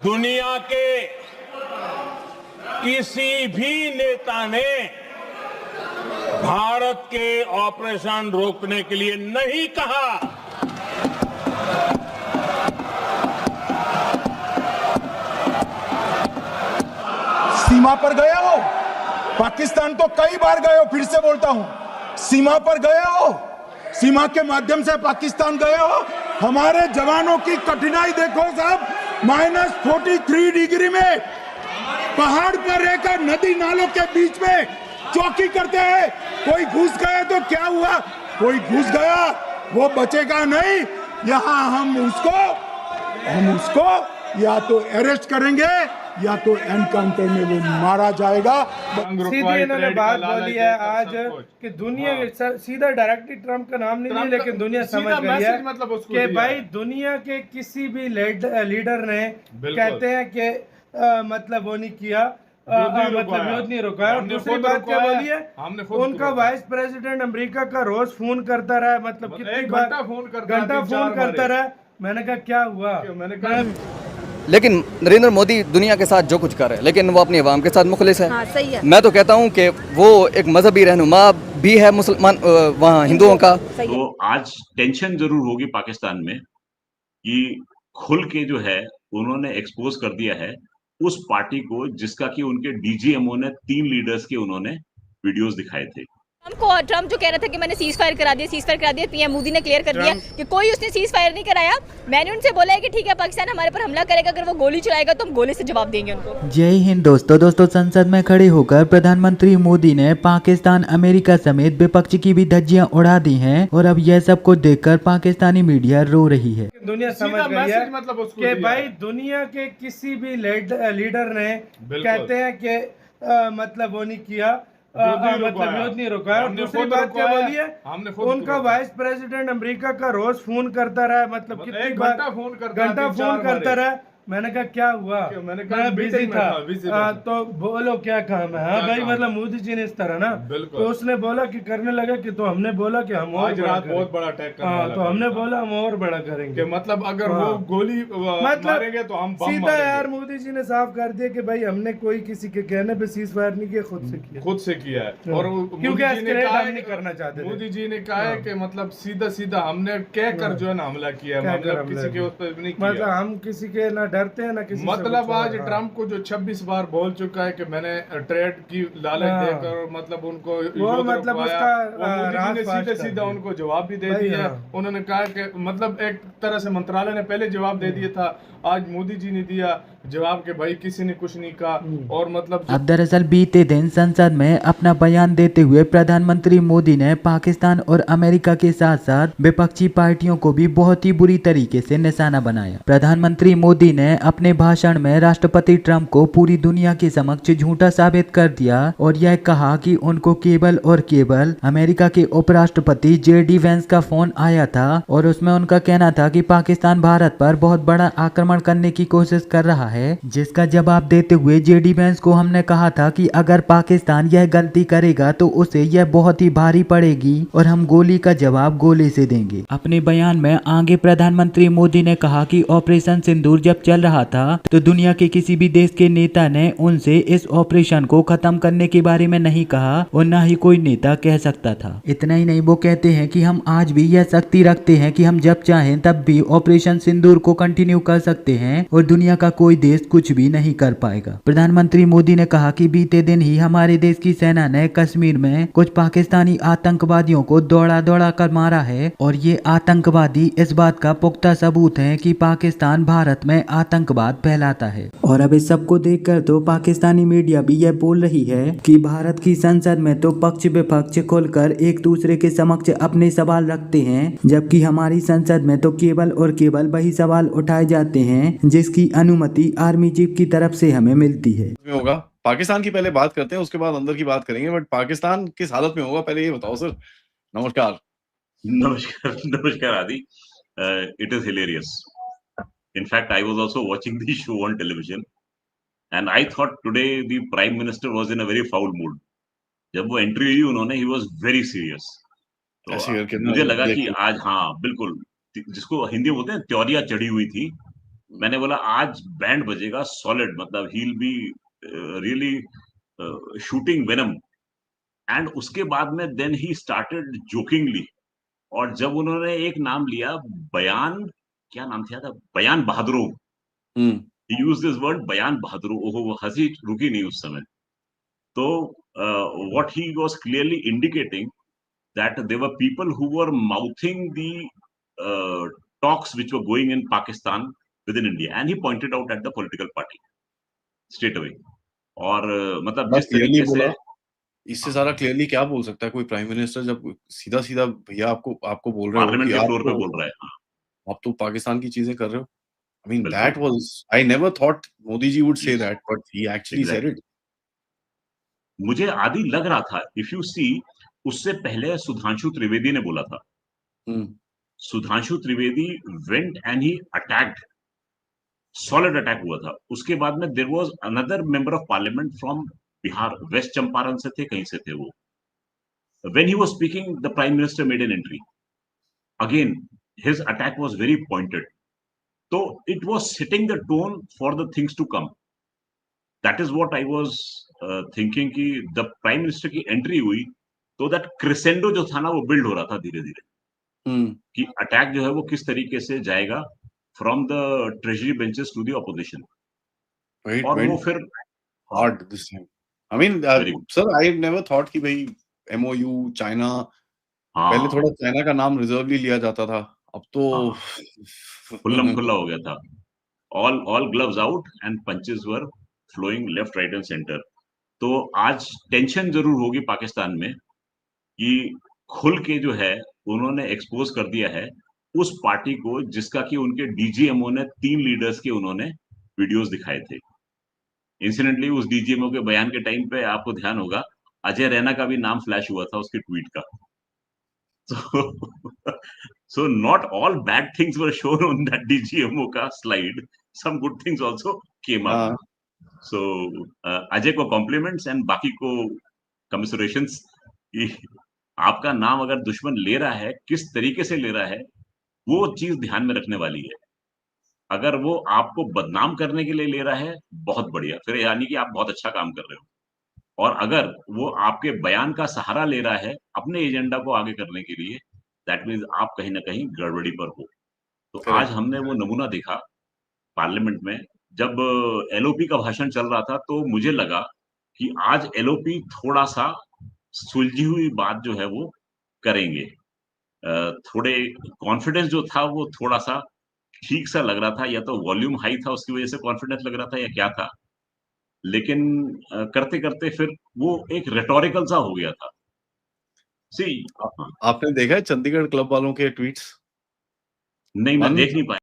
दुनिया के किसी भी नेता ने भारत के ऑपरेशन रोकने के लिए नहीं कहा। सीमा पर गए हो, पाकिस्तान तो कई बार गए हो, फिर से बोलता हूं, सीमा पर गए हो, सीमा के माध्यम से पाकिस्तान गए हो। हमारे जवानों की कठिनाई देखो साहब, -43 डिग्री में पहाड़ पर रहकर नदी नालों के बीच में चौकी करते हैं। कोई घुस गए तो क्या हुआ, कोई घुस गया वो बचेगा नहीं। यहां हम उसको या तो अरेस्ट करेंगे या तो एनकाउंटर में वो मारा जाएगा। सीधी इन्होंने बात बोली है आज कि दुनिया सीधा डायरेक्टली ट्रम्प का नाम नहीं लिया, लेकिन दुनिया समझ गई है मतलब कि भाई दुनिया के किसी भी लीडर ने कहते हैं कि मतलब वो नहीं किया, मतलब युद्ध नहीं रुकाया। और दूसरी बात क्या बोली है, उनका वाइस प्रेसिडेंट अमेरिका का रोज फोन करता रहा, मतलब कितनी बार घंटा फोन करता रहा। मैंने कहा क्या हुआ, मैंने कहा लेकिन नरेंद्र मोदी दुनिया के साथ जो कुछ कर रहे हैं, लेकिन वो अपनी आवाम के साथ मुखलिस है। हाँ, सही है। मैं तो कहता हूँ कि वो एक मजहबी रहनुमा भी है मुसलमान वहाँ हिंदुओं का। तो आज टेंशन जरूर होगी पाकिस्तान में कि खुल के जो है उन्होंने एक्सपोज कर दिया है उस पार्टी को जिसका कि उनके डीजीएमओ ने 3 लीडर्स के उन्होंने वीडियोस दिखाए थे। ट्रम्प जो कह रहा था कि मैंने सीज फायर करा दिया, पीएम मोदी ने क्लियर कर दिया कि कोई उसने सीज फायर नहीं कराया। मैंने उनसे बोला है कि ठीक है, पाकिस्तान हमारे पर हमला करेगा, अगर वो गोली चलाएगा तो हम गोली से जवाब देंगे उनको। जय हिंद दोस्तों, संसद में खड़े होकर प्रधानमंत्री मोदी ने पाकिस्तान, अमेरिका समेत विपक्ष की भी धज्जियां उड़ा दी हैं और अब यह सब कुछ देखकर पाकिस्तानी मीडिया रो रही है। दुनिया समझ गई है मतलब कि भाई दुनिया के किसी भी लीडर ने कहते हैं कि मतलब वो नहीं किया, मतलब युद्ध नहीं रुकाया। और दूसरी बात क्या बोली है, उनका वाइस प्रेसिडेंट अमेरिका का रोज फोन करता रहा, मतलब कितनी बार घंटा फोन करता रहा। मैंने कहा क्या हुआ, मैंने कहा बिजी था। तो बोलो क्या काम है। हाँ भाई, मतलब मोदी जी ने इस तरह ना, तो उसने बोला कि करने लगा कि, तो हमने बोला कि हम और बहुत बड़ा अटैक करेंगे। तो हमने बोला हम और बड़ा करेंगे, मतलब अगर वो गोली मारेंगे तो हम बम सीधा यार मोदी जी ने साफ कर दिया कि भाई हमने कोई किसी के कहने पे सीज फायर नहीं किया, खुद से किया है। और क्योंकि हम नहीं करना चाहते, मोदी जी ने कहा है कि मतलब सीधा हमने कह कर जो है ना हमला किया, मतलब किसी के उस पर नहीं किया, मतलब हम किसी के ना डरते हैं ना किसी। मतलब आज ट्रम्प को जो 26 बार बोल चुका है कि मैंने ट्रेड की लालच देकर मतलब उनको वो मतलब उसका सीधा उनको जवाब भी दे दिया। उन्होंने कहा कि मतलब एक तरह से मंत्रालय ने पहले जवाब दे दिया था, आज मोदी जी ने दिया जवाब के भाई किसी ने कुछ नहीं कहा। और मतलब अब दरअसल बीते दिन संसद में अपना बयान देते हुए प्रधानमंत्री मोदी ने पाकिस्तान और अमेरिका के साथ साथ विपक्षी पार्टियों को भी बहुत ही बुरी तरीके से निशाना बनाया। प्रधानमंत्री मोदी ने अपने भाषण में राष्ट्रपति ट्रंप को पूरी दुनिया के समक्ष झूठा साबित कर दिया और यह कहा कि उनको केवल और केवल अमेरिका के उपराष्ट्रपति JD वेंस का फोन आया था और उसमें उनका कहना था कि पाकिस्तान भारत पर बहुत बड़ा आक्रमण करने की कोशिश कर रहा है, जिसका जवाब देते हुए JD वेंस को हमने कहा था कि अगर पाकिस्तान यह गलती करेगा तो उसे यह बहुत ही भारी पड़ेगी और हम गोली का जवाब गोली से देंगे। अपने बयान में आगे प्रधानमंत्री मोदी ने कहा कि ऑपरेशन सिंदूर जब चल रहा था तो दुनिया के किसी भी देश के नेता ने उनसे इस ऑपरेशन को खत्म करने के बारे में नहीं कहा और न ही कोई नेता कह सकता था। इतना ही नहीं, वो कहते हैं कि हम आज भी यह शक्ति रखते हैं कि हम जब चाहें तब भी ऑपरेशन सिंदूर को कंटिन्यू कर सकते हैं और दुनिया का कोई देश कुछ भी नहीं कर पाएगा। प्रधानमंत्री मोदी ने कहा कि बीते दिन ही हमारे देश की सेना ने कश्मीर में कुछ पाकिस्तानी आतंकवादियों को दौड़ा दौड़ा कर मारा है और ये आतंकवादी इस बात का पुख्ता सबूत है कि पाकिस्तान भारत में आतंकवाद फैलाता है। और अब इस सबको देखकर तो पाकिस्तानी मीडिया भी यह बोल रही है कि भारत की संसद में तो पक्ष विपक्ष खुलकर एक दूसरे के समक्ष अपने सवाल रखते हैं, जबकि हमारी संसद में तो केवल और केवल वही सवाल उठाए जाते हैं जिसकी अनुमति आर्मी चीफ की तरफ से हमें मिलती है। होगा पाकिस्तान की पहले बात करते हैं, उसके बाद अंदर की बात करेंगे, बट पाकिस्तान किस हालत में होगा पहले ये बताओ सर। नमस्कार। नमस्कार आदि। It is hilarious. In fact, I was also watching the show on television, and I thought today the Prime Minister was in a very foul mood. जब वो एंट्री हुई उन्होंने, he was very serious. तो मुझे लगा कि आज हाँ बिल्कुल, जिसको हिंदी में बोलते हैं त्योरिया चढ़ी हुई थी मैंने बोला आज बैंड बजेगा सॉलिड, मतलब he will be really shooting venom. And उसके बाद में देन ही स्टार्टेड जोकिंगली, और जब उन्होंने एक नाम लिया, बयान, क्या नाम था, बयान बहादुर, he used this word बयान बहादुर, वो हंसी रुकी नहीं उस समय। तो what he was clearly indicating that there were people who were mouthing the talks which were going in Pakistan within India, and he pointed out at the political party straight away। और मतलब बड़ा जिस clearly तरीके से बोला। इससे सारा clearly क्या बोल सकता है कोई प्राइम मिनिस्टर, जब सीधा सीधा भैया आपको बोल रहे हो पार्लियामेंट कि के आप फ्लोर पे बोल रहा है। हाँ, आप तो पाकिस्तान की चीजें कर रहे हो। I mean, बिल्कुल, that was, I never thought Modi ji would say yes, that, but he actually said exactly। it. मुझे आदि लग रहा था, इफ यू सी, उससे पहले सुधांशु त्रिवेदी ने बोला था। Hmm. Sudhanshu Trivedi went and he attacked, solid attack हुआ था। उसके बाद में there was another member of parliament from Bihar, west Champaran से थे, कहीं से थे वो। When he was speaking, the prime minister made an entry, again his attack was very pointed. तो it was setting the tone for the things to come. That is what I was thinking कि the prime minister की entry हुई तो that crescendo जो था ना, वो build हो रहा था धीरे धीरे, कि अटैक जो है वो किस तरीके से जाएगा from the treasury benches to the opposition. It और वो went फिर hard this time. I mean, very good. sir, I never thought कि भाई MOU चाइना, पहले हाँ, थोड़ा चाइना का नाम रिजर्वली लिया जाता था, अब तो हाँ, खुल्लम खुल्ला हो गया था। All gloves out and punches were flowing left, right and centre. तो आज टेंशन जरूर होगी पाकिस्तान में कि खुल के जो है उन्होंने एक्सपोज कर दिया है उस पार्टी को जिसका कि उनके डीजीएमओ ने 3 लीडर्स के उन्होंने वीडियोस दिखाए थे। इंसिडेंटली उस डीजीएमओ के बयान के टाइम पे आपको ध्यान होगा, अजय रैना का भी नाम फ्लैश हुआ था उसके ट्वीट का। So not all bad things were shown on that DGMO का slide. Some good things also came up. हाँ, So अजय को कॉम्प्लीमेंट्स एंड बाकी को कमिसरेशंस। आपका नाम अगर दुश्मन ले रहा है, किस तरीके से ले रहा है, वो चीज ध्यान में रखने वाली है। अगर वो आपको बदनाम करने के लिए ले रहा है, बहुत बढ़िया, फिर यानी कि आप बहुत अच्छा काम कर रहे हो। और अगर वो आपके बयान का सहारा ले रहा है अपने एजेंडा को आगे करने के लिए, दैट मीन्स आप कहीं ना कहीं गड़बड़ी पर हो। तो आज करेक्ट। हमने वो नमूना देखा पार्लियामेंट में। जब एलओपी का भाषण चल रहा था तो मुझे लगा कि आज एलओपी थोड़ा सा सुलझी हुई बात जो है वो करेंगे। थोड़े कॉन्फिडेंस जो था वो थोड़ा सा ठीक सा लग रहा था, या तो वॉल्यूम हाई था उसकी वजह से कॉन्फिडेंस लग रहा था या क्या था। लेकिन करते करते फिर वो एक रेटोरिकल सा हो गया था। सी, आपने देखा है चंडीगढ़ क्लब वालों के ट्वीट्स? नहीं, मैं मन देख नहीं पाया।